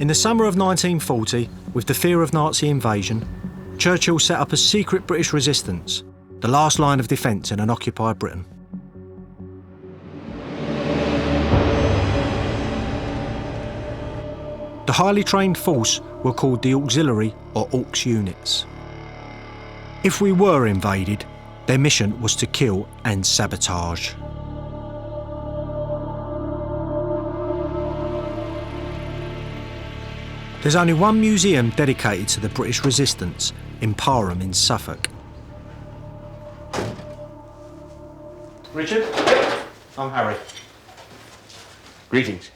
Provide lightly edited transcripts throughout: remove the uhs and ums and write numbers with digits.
In the summer of 1940, with the fear of Nazi invasion, Churchill set up a secret British resistance, the last line of defence in an occupied Britain. The highly trained force were called the Auxiliary or AUX units. If we were invaded, their mission was to kill and sabotage. There's only one museum dedicated to the British resistance in Parham in Suffolk. Richard? I'm Harry. Greetings.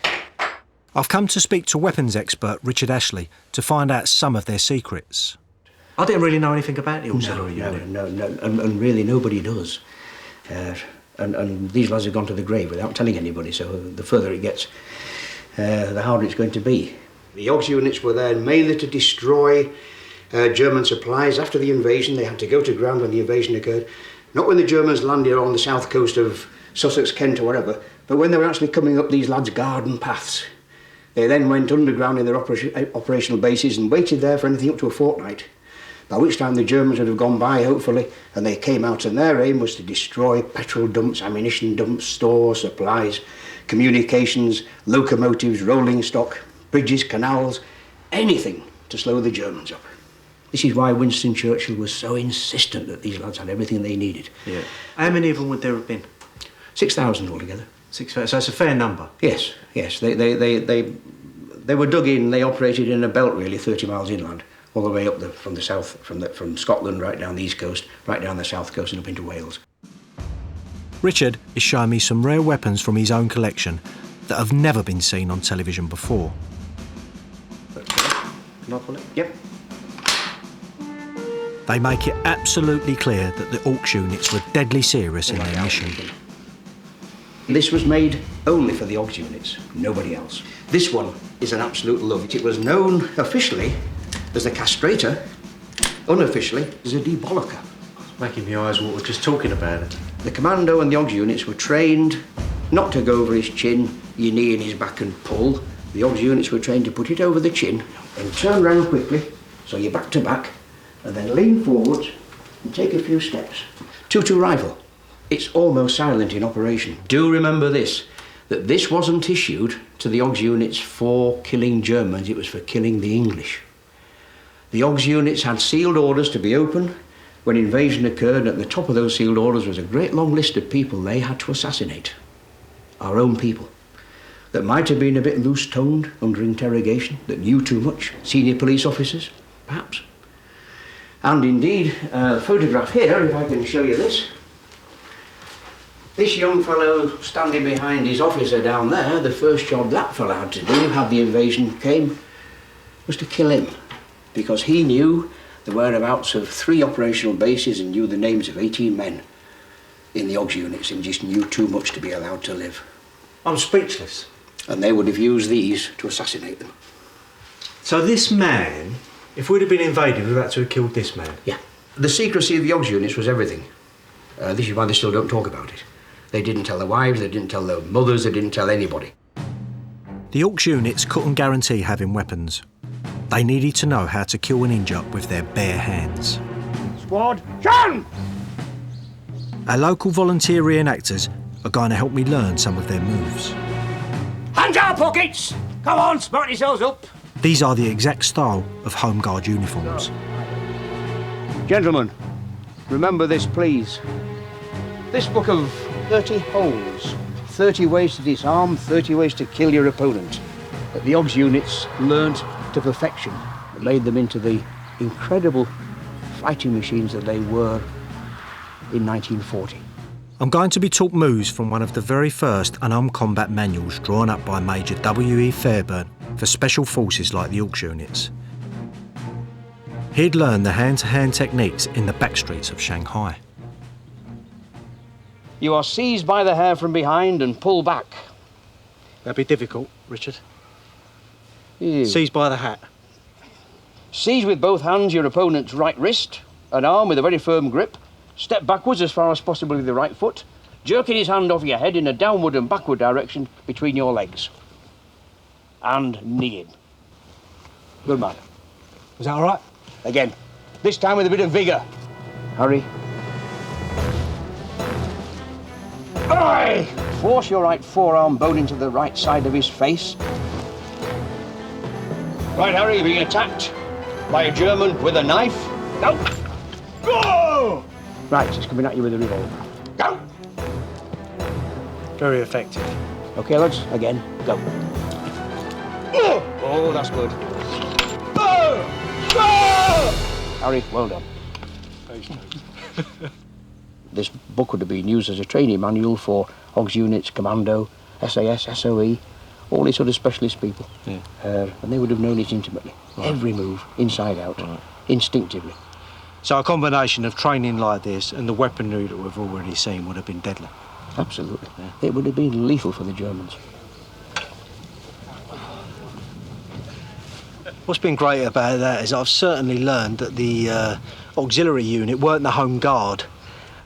I've come to speak to weapons expert Richard Ashley to find out some of their secrets. I didn't really know anything about the auxiliary unit. No, and really nobody does. And these lads have gone to the grave without telling anybody, so the further it gets, the harder it's going to be. The AUX units were there mainly to destroy German supplies. After the invasion, they had to go to ground when the invasion occurred. Not when the Germans landed on the south coast of Sussex, Kent or whatever, but when they were actually coming up these lads' garden paths. They then went underground in their operational bases and waited there for anything up to a fortnight, by which time the Germans would have gone by, hopefully, and they came out, and their aim was to destroy petrol dumps, ammunition dumps, stores, supplies, communications, locomotives, rolling stock, bridges, canals, anything to slow the Germans up. This is why Winston Churchill was so insistent that these lads had everything they needed. Yeah. How many of them would there have been? 6,000 altogether. 6,000. So it's a fair number. Yes. They were dug in. They operated in a belt, really, 30 miles inland, all the way up from the south, from Scotland right down the east coast, right down the south coast and up into Wales. Richard is showing me some rare weapons from his own collection that have never been seen on television before. Can I pull it? Yep. They make it absolutely clear that the AUX units were deadly serious in their mission. This was made only for the AUX units, nobody else. This one is an absolute love. It was known officially as a castrator, unofficially as a debollocker. Making my eyes water just talking about it. The commando and the AUX units were trained not to go over his chin, your knee in his back and pull. The AUX units were trained to put it over the chin and turn round quickly, so you're back to back, and then lean forwards and take a few steps. 2-2 rifle. It's almost silent in operation. Do remember this, that this wasn't issued to the AUX units for killing Germans, it was for killing the English. The AUX units had sealed orders to be opened when invasion occurred, and at the top of those sealed orders was a great long list of people they had to assassinate. Our own people. That might have been a bit loose-tongued under interrogation, that knew too much. Senior police officers, perhaps. And indeed, a photograph here, if I can show you this. This young fellow standing behind his officer down there, the first job that fellow had to do, had the invasion came, was to kill him. Because he knew the whereabouts of 3 operational bases and knew the names of 18 men in the AUX units and just knew too much to be allowed to live. I'm speechless. And they would have used these to assassinate them. So this man, if we'd have been invaded, we'd have had to have killed this man? Yeah. The secrecy of the AUX units was everything. This is why they still don't talk about it. They didn't tell their wives, they didn't tell their mothers, they didn't tell anybody. The AUX units couldn't guarantee having weapons. They needed to know how to kill and injure with their bare hands. Squad, John! Our local volunteer reenactors are going to help me learn some of their moves. Hands out pockets! Come on, smart yourselves up! These are the exact style of Home Guard uniforms. Gentlemen, remember this, please. This book of 30 holes, 30 ways to disarm, 30 ways to kill your opponent, that the AUX units learnt to perfection and made them into the incredible fighting machines that they were in 1940. I'm going to be taught moves from one of the very first unarmed combat manuals drawn up by Major W.E. Fairburn for special forces like the AUX units. He'd learned the hand-to-hand techniques in the backstreets of Shanghai. You are seized by the hair from behind and pull back. That'd be difficult, Richard. Ew. Seized by the hat. Seize with both hands your opponent's right wrist, an arm with a very firm grip. Step backwards as far as possible with the right foot, jerking his hand off your head in a downward and backward direction between your legs. And knee him. Good man. Was that all right? Again. This time with a bit of vigour. Harry. Aye! Force your right forearm bone into the right side of his face. Right, Harry, being attacked by a German with a knife. Go! Go! Right, he's coming at you with a revolver. Go! Very effective. OK, lads, again, go. Oh, that's good. Harry, well done. This book would have been used as a training manual for Hogs units, Commando, SAS, SOE, all these sort of specialist people. Yeah. And they would have known it intimately. Right. Every move, inside out, right. Instinctively. So a combination of training like this and the weaponry that we've already seen would have been deadly. Absolutely. Yeah. It would have been lethal for the Germans. What's been great about that is I've certainly learned that the auxiliary unit weren't the home guard,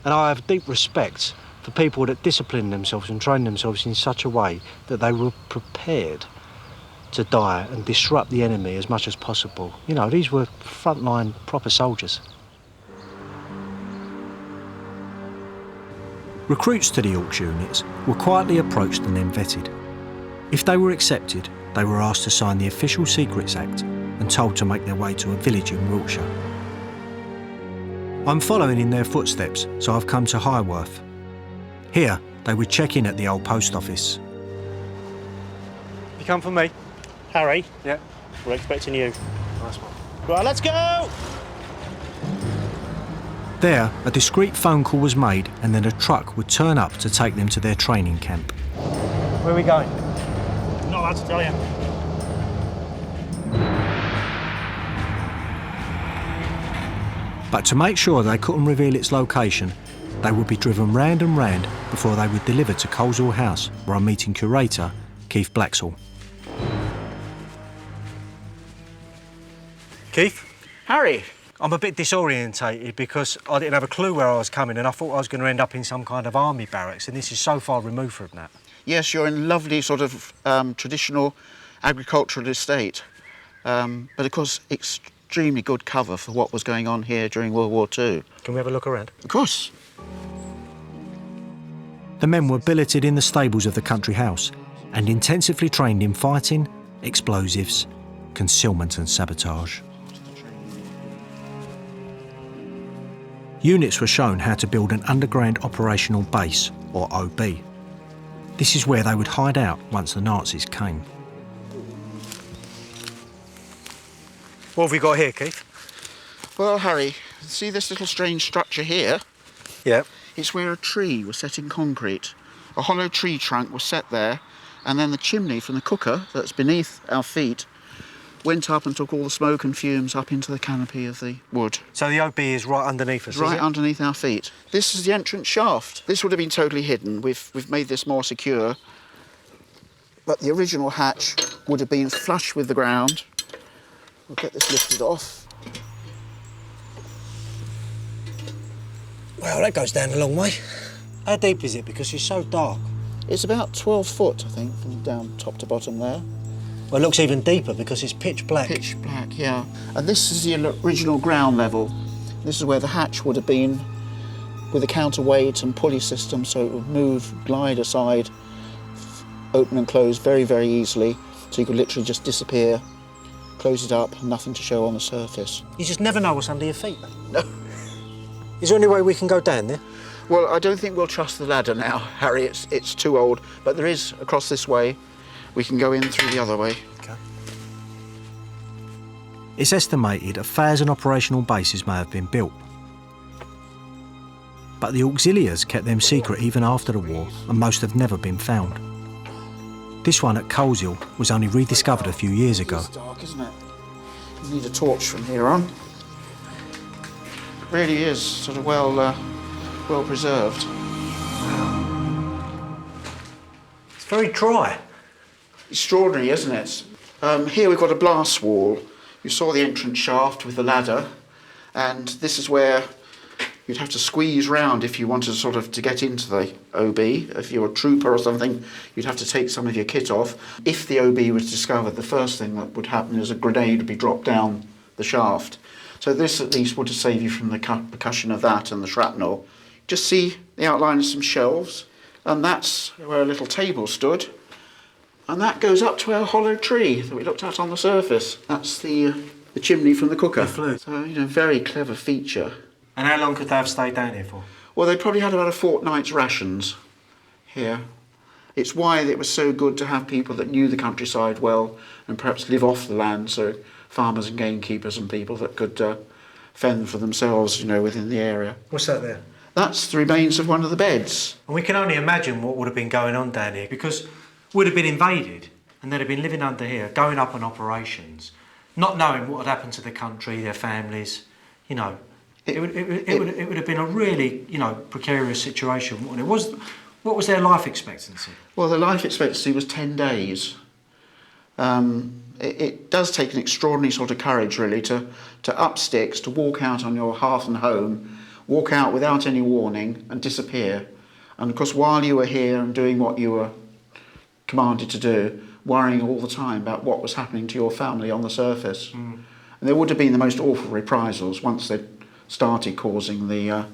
and I have deep respect for people that discipline themselves and train themselves in such a way that they were prepared to die and disrupt the enemy as much as possible. You know, these were frontline proper soldiers. Recruits to the Aux units were quietly approached and then vetted. If they were accepted, they were asked to sign the Official Secrets Act and told to make their way to a village in Wiltshire. I'm following in their footsteps, so I've come to Highworth. Here, they would check in at the old post office. You come for me? Harry? Yeah. We're expecting you. Nice one. Right, let's go! There, a discreet phone call was made and then a truck would turn up to take them to their training camp. Where are we going? I'm not allowed to tell you. But to make sure they couldn't reveal its location, they would be driven round and round before they would deliver to Coleshill House, where I'm meeting curator Keith Blaxall. Keith? Harry! I'm a bit disorientated because I didn't have a clue where I was coming and I thought I was going to end up in some kind of army barracks, and this is so far removed from that. Yes, you're in lovely sort of traditional agricultural estate, but of course extremely good cover for what was going on here during World War II. Can we have a look around? Of course. The men were billeted in the stables of the country house and intensively trained in fighting, explosives, concealment and sabotage. Units were shown how to build an underground operational base, or OB. This is where they would hide out once the Nazis came. What have we got here, Keith? Well, Harry, see this little strange structure here? Yeah. It's where a tree was set in concrete. A hollow tree trunk was set there, and then the chimney from the cooker that's beneath our feet went up and took all the smoke and fumes up into the canopy of the wood. So the OB is right underneath us, Right is it? underneath our feet. This is the entrance shaft. This would have been totally hidden. We've made this more secure. But the original hatch would have been flush with the ground. We'll get this lifted off. Well, that goes down a long way. How deep is it? Because it's so dark. It's about 12 foot, I think, from down top to bottom there. Well, it looks even deeper because it's pitch black. Pitch black, yeah. And this is the original ground level. This is where the hatch would have been with a counterweight and pulley system, so it would move, glide aside, open and close very, very easily, so you could literally just disappear, close it up, nothing to show on the surface. You just never know what's under your feet. No. Is there any way we can go down there? Well, I don't think we'll trust the ladder now, Harry. It's too old, but there is across this way. We can go in through the other way. Okay. It's estimated 1,000 operational bases may have been built. But the auxiliaries kept them secret even after the war, and most have never been found. This one at Coleshill was only rediscovered a few years ago. It's dark, isn't it? You need a torch from here on. It really is sort of well preserved. It's very dry. Extraordinary, isn't it? Here we've got a blast wall. You saw the entrance shaft with the ladder, and this is where You'd have to squeeze round if you wanted sort of to get into the OB. If you're a trooper or something, you'd have to take some of your kit off. If the OB was discovered, the first thing that would happen is a grenade would be dropped down the shaft. So this at least would save you from the percussion of that and the shrapnel. Just see the outline of some shelves, and that's where a little table stood. And that goes up to our hollow tree that we looked at on the surface. That's the chimney from the cooker. The flue. So, very clever feature. And how long could they have stayed down here for? Well, they probably had about a fortnight's rations here. It's why it was so good to have people that knew the countryside well and perhaps live off the land, so farmers and gamekeepers and people that could fend for themselves, within the area. What's that there? That's the remains of one of the beds. And we can only imagine what would have been going on down here, because we'd have been invaded and they'd have been living under here, going up on operations, not knowing what had happened to the country, their families, It would have been a really, precarious situation. What was their life expectancy? Well, the life expectancy was 10 days. It does take an extraordinary sort of courage, really, to up sticks, to walk out on your hearth and home, walk out without any warning and disappear. And of course, while you were here and doing what you were commanded to do, worrying all the time about what was happening to your family on the surface. And there would have been the most awful reprisals once they'd started causing the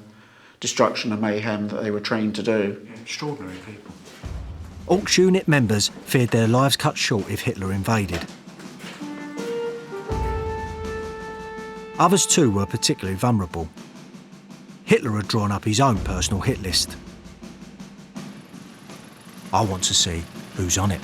destruction and mayhem that they were trained to do. Yeah, extraordinary people. Orks unit members feared their lives cut short if Hitler invaded. Others too were particularly vulnerable. Hitler had drawn up his own personal hit list. I want to see who's on it.